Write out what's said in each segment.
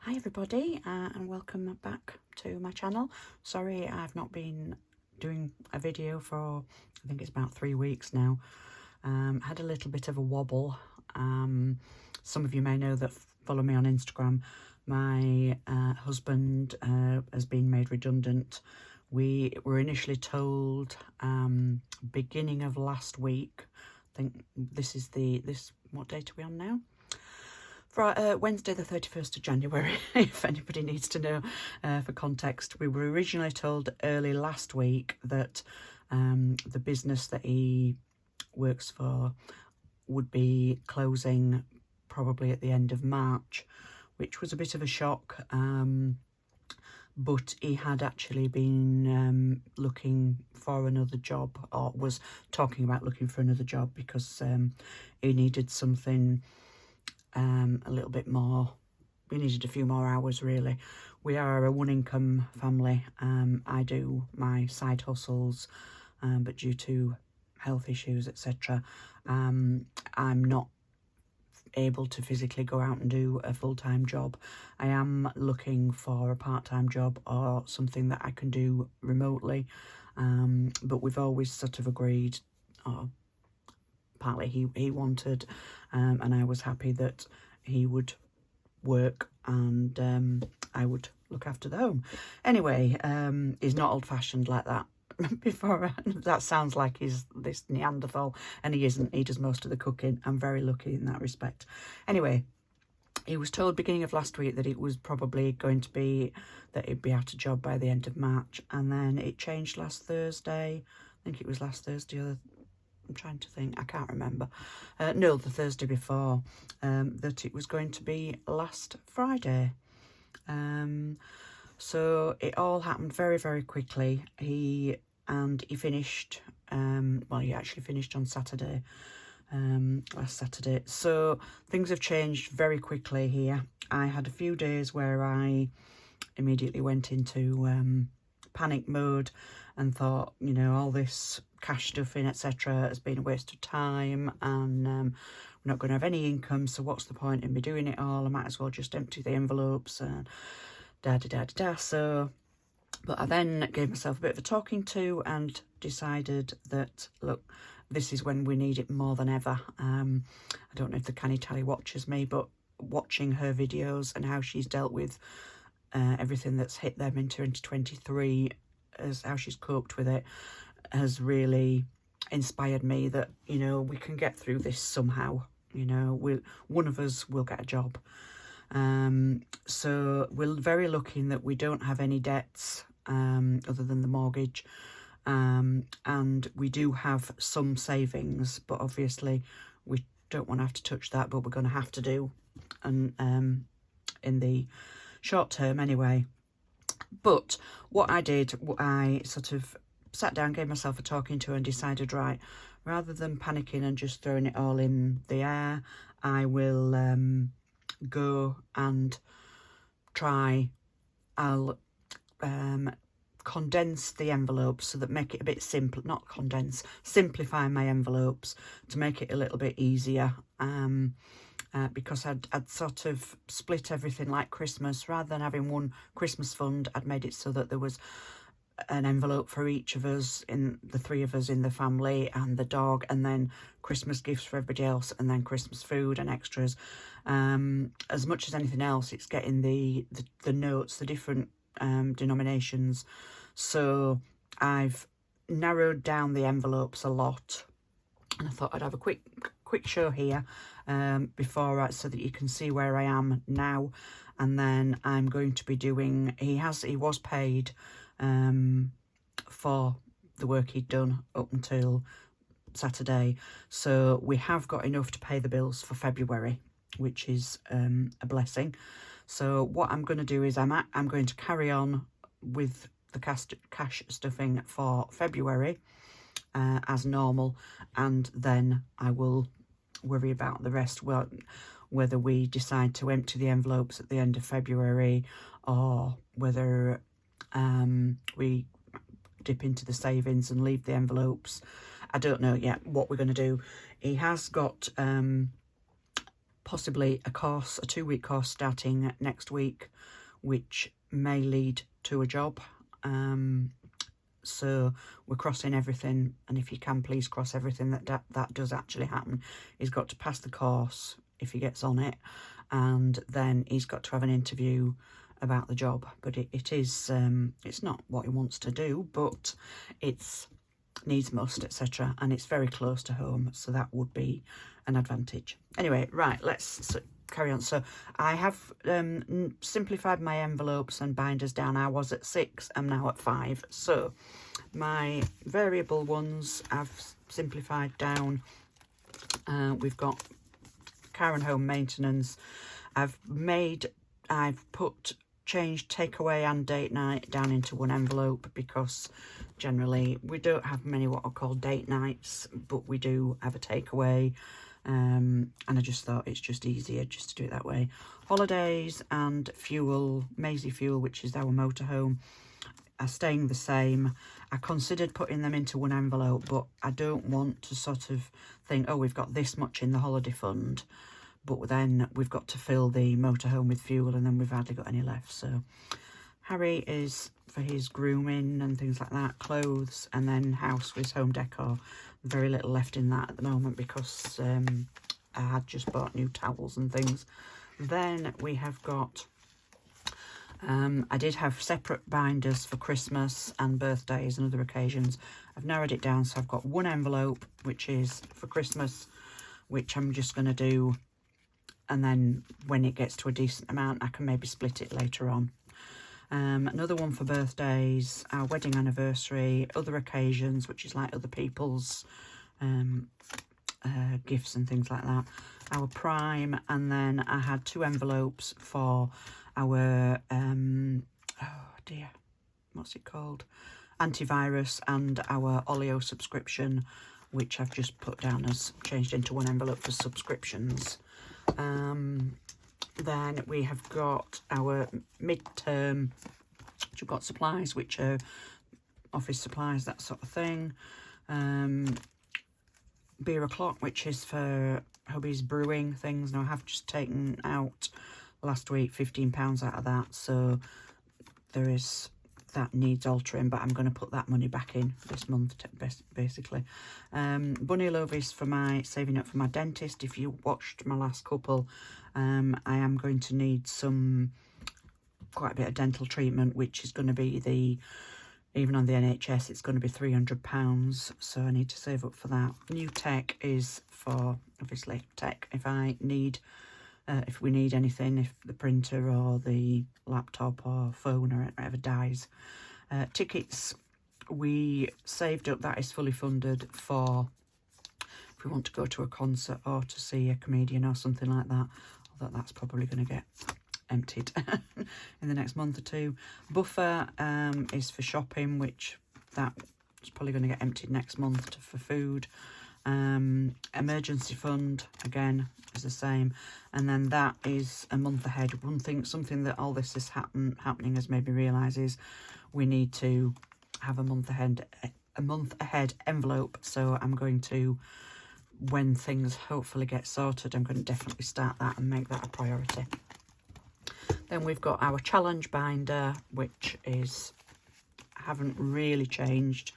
Hi everybody, and welcome back to my channel. Sorry I've not been doing a video for, I think it's about 3 weeks now. Had a little bit of a wobble. Some of you may know that follow me on Instagram. My husband has been made redundant. We were initially told beginning of last week. I think this is what date are we on now? Wednesday the 31st of January, if anybody needs to know for context. We were originally told early last week that the business that he works for would be closing probably at the end of March, which was a bit of a shock. But he had actually been looking for another job, or was talking about looking for another job, because he needed something a little bit more. We needed a few more hours, really. We are a one-income family. I do my side hustles, but due to health issues, etc., I'm not able to physically go out and do a full-time job. I am looking for a part-time job or something that I can do remotely, but we've always sort of agreed, or partly he wanted, and I was happy that he would work and I would look after the home. Anyway, he's not old-fashioned like that. Before that sounds like he's this Neanderthal, and he isn't. He does most of the cooking. I'm very lucky in that respect. Anyway, he was told beginning of last week that it was probably going to be that he'd be out of job by the end of March, and then it changed last Thursday. I think it was last Thursday, or I'm trying to think, I can't remember. No, the Thursday before, that it was going to be last Friday. So it all happened very, very quickly. He finished, well, he actually finished on Saturday, last Saturday. So things have changed very quickly here. I had a few days where I immediately went into panic mode and thought, you know, all this cash stuffing, etc., has been a waste of time, and we're not going to have any income, so what's the point in me doing it all? I might as well just empty the envelopes and da-da-da-da-da. So, but I then gave myself a bit of a talking to and decided that, look, this is when we need it more than ever. I don't know if the Canny Tally watches me, but watching her videos and how she's dealt with everything that's hit them in 2023, as how she's coped with it, has really inspired me that, you know, we can get through this somehow. You know, one of us will get a job. So we're very lucky in that we don't have any debts other than the mortgage, and we do have some savings, but obviously we don't want to have to touch that, but we're going to have to do, and in the short term anyway. But what I did, I sort of sat down, gave myself a talking to, and decided, right, rather than panicking and just throwing it all in the air, I will go and try. I'll condense the envelopes so that make it a bit simple, not condense, simplify my envelopes to make it a little bit easier, because I'd sort of split everything like Christmas. Rather than having one Christmas fund, I'd made it so that there was an envelope for each of us, in the 3 of us in the family, and the dog, and then Christmas gifts for everybody else, and then Christmas food and extras. As much as anything else, it's getting the notes, the different denominations. So I've narrowed down the envelopes a lot, and I thought I'd have a quick show here before, so that you can see where I am now. And then I'm going to be doing, he was paid for the work he'd done up until Saturday, so we have got enough to pay the bills for February, which is a blessing. So what I'm going to do is I'm going to carry on with the cash stuffing for February as normal, and then I will worry about the rest. Well, whether we decide to empty the envelopes at the end of February, or whether we dip into the savings and leave the envelopes. I don't know yet what we're going to do. He has got possibly a course, a 2-week course starting next week, which may lead to a job. So we're crossing everything, and if you can, please cross everything that does actually happen. He's got to pass the course if he gets on it, and then he's got to have an interview about the job. But it is it's not what he wants to do, but it's needs must, etc., and it's very close to home, so that would be an advantage. Anyway, right, let's carry on. So I have simplified my envelopes and binders down. I was at 6, I'm now at 5. So my variable ones I've simplified down. We've got car and home maintenance. I've changed takeaway and date night down into one envelope, because generally we don't have many what are called date nights, but we do have a takeaway. And I just thought it's just easier just to do it that way. Holidays and fuel, Maisie Fuel, which is our motorhome, are staying the same. I considered putting them into one envelope, but I don't want to sort of think, oh, we've got this much in the holiday fund, but then we've got to fill the motorhome with fuel, and then we've hardly got any left. So Harry is for his grooming and things like that, clothes, and then house with home decor. Very little left in that at the moment, because I had just bought new towels and things. Then we have got, I did have separate binders for Christmas and birthdays and other occasions. I've narrowed it down, so I've got one envelope, which is for Christmas, which I'm just going to do, and then when it gets to a decent amount, I can maybe split it later on. Another one for birthdays, our wedding anniversary, other occasions, which is like other people's gifts and things like that. Our prime, and then I had 2 envelopes for our, oh dear, what's it called? Antivirus, and our Olio subscription, which I've just put down as changed into one envelope for subscriptions. Then we have got our midterm, which we've got supplies, which are office supplies, that sort of thing. Beer o'clock, which is for hubby's brewing things. Now I have just taken out last week £15 out of that, so there is, that needs altering, but I'm going to put that money back in this month, basically. Bunny Love is for my saving up for my dentist. If you watched my last couple, I am going to need quite a bit of dental treatment, which is going to be even on the NHS, it's going to be £300, so I need to save up for that. New tech is for, obviously, tech if we need anything, if the printer or the laptop or phone or whatever dies. Tickets, we saved up, that is fully funded for if we want to go to a concert or to see a comedian or something like that. Although that's probably going to get emptied in the next month or two. Buffer is for shopping, which that is probably going to get emptied next month for food. Emergency fund, again, is the same, and then that is a month ahead. Something that all this is happening has made me realise is we need to have a month ahead envelope. So I'm going to, when things hopefully get sorted, I'm going to definitely start that and make that a priority. Then we've got our challenge binder, which is, haven't really changed.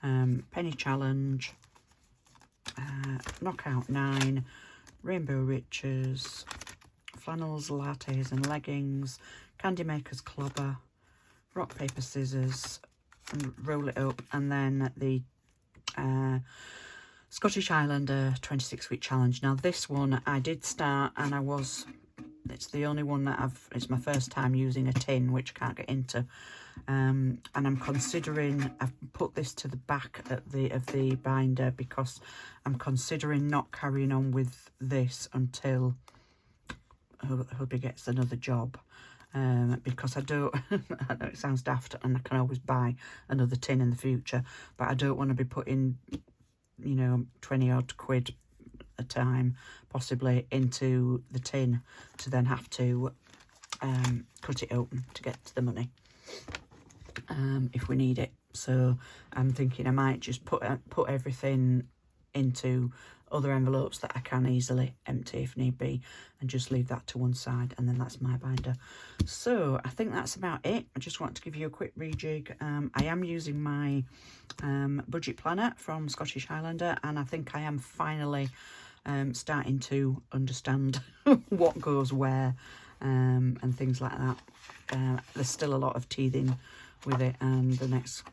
Penny challenge, knockout 9, rainbow riches, flannels, lattes and leggings, candy maker's clobber, rock paper scissors, and roll it up, and then the Scottish Highlander 26-week challenge. Now this one I did start, and it's the only one that it's my first time using a tin, which I can't get into. And I'm considering, I've put this to the back of the binder because I'm considering not carrying on with this until hubby gets another job. Because I know it sounds daft and I can always buy another tin in the future, but I don't want to be putting, 20 odd quid a time possibly into the tin to then have to cut it open to get to the money if we need it. So I'm thinking I might just put everything into other envelopes that I can easily empty if need be, and just leave that to one side, and then that's my binder. So I think that's about it. I just want to give you a quick rejig. I am using my budget planner from Scottish Highlander, and I think I am finally starting to understand what goes where, and things like that. There's still a lot of teething with it, and the next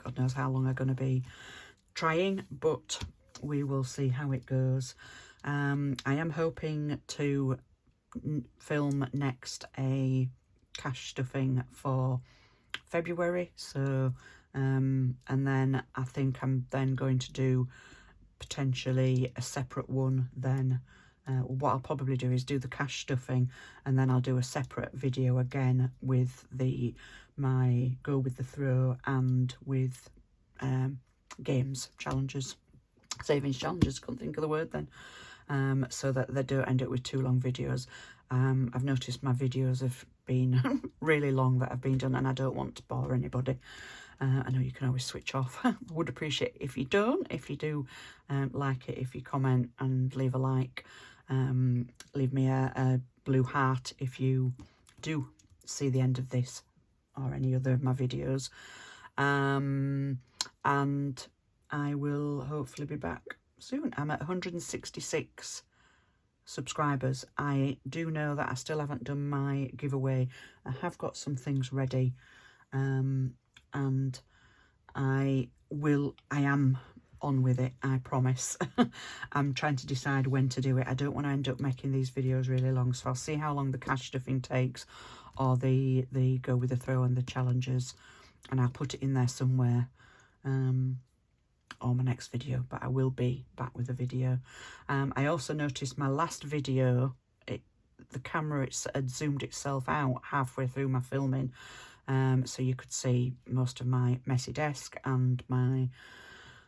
God knows how long I'm going to be trying, but we will see how it goes. I am hoping to film next a cash stuffing for February, so and then I think I'm then going to do potentially a separate one then. What I'll probably do is do the cash stuffing, and then I'll do a separate video again with my go with the throw and with games challenges, savings challenges, couldn't think of the word then, so that they don't end up with too long videos. I've noticed my videos have been really long that have been done, and I don't want to bore anybody. I know you can always switch off. I would appreciate if you don't. If you do like it, if you comment and leave a like, leave me a blue heart if you do see the end of this or any other of my videos. And I will hopefully be back soon. I'm at 166 subscribers. I do know that I still haven't done my giveaway. I have got some things ready, and I am on with it, I promise. I'm trying to decide when to do it. I don't want to end up making these videos really long, so I'll see how long the cash stuffing takes, or the go with the throw and the challenges, and I'll put it in there somewhere on my next video, but I will be back with a video. I also noticed my last video, the camera had zoomed itself out halfway through my filming, so you could see most of my messy desk and my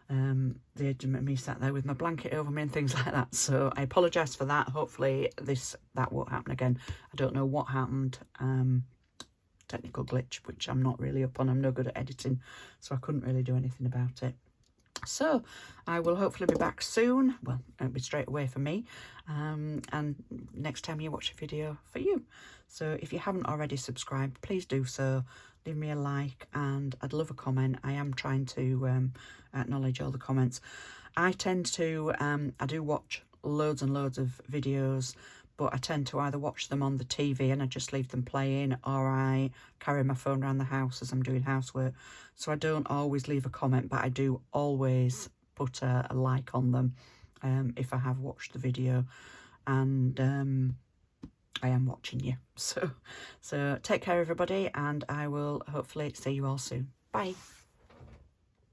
the edge of me sat there with my blanket over me and things like that. So I apologise for that. Hopefully that won't happen again. I don't know what happened. Technical glitch, which I'm not really up on. I'm no good at editing, so I couldn't really do anything about it. So I will hopefully be back soon. Well, it'll be straight away for me, and next time you watch a video for you. So if you haven't already subscribed, please do so. Leave me a like, and I'd love a comment. I am trying to acknowledge all the comments. I tend to I do watch loads and loads of videos, but I tend to either watch them on the TV and I just leave them playing, or I carry my phone around the house as I'm doing housework. So I don't always leave a comment, but I do always put a like on them if I have watched the video, and I am watching you. So take care, everybody, and I will hopefully see you all soon. Bye.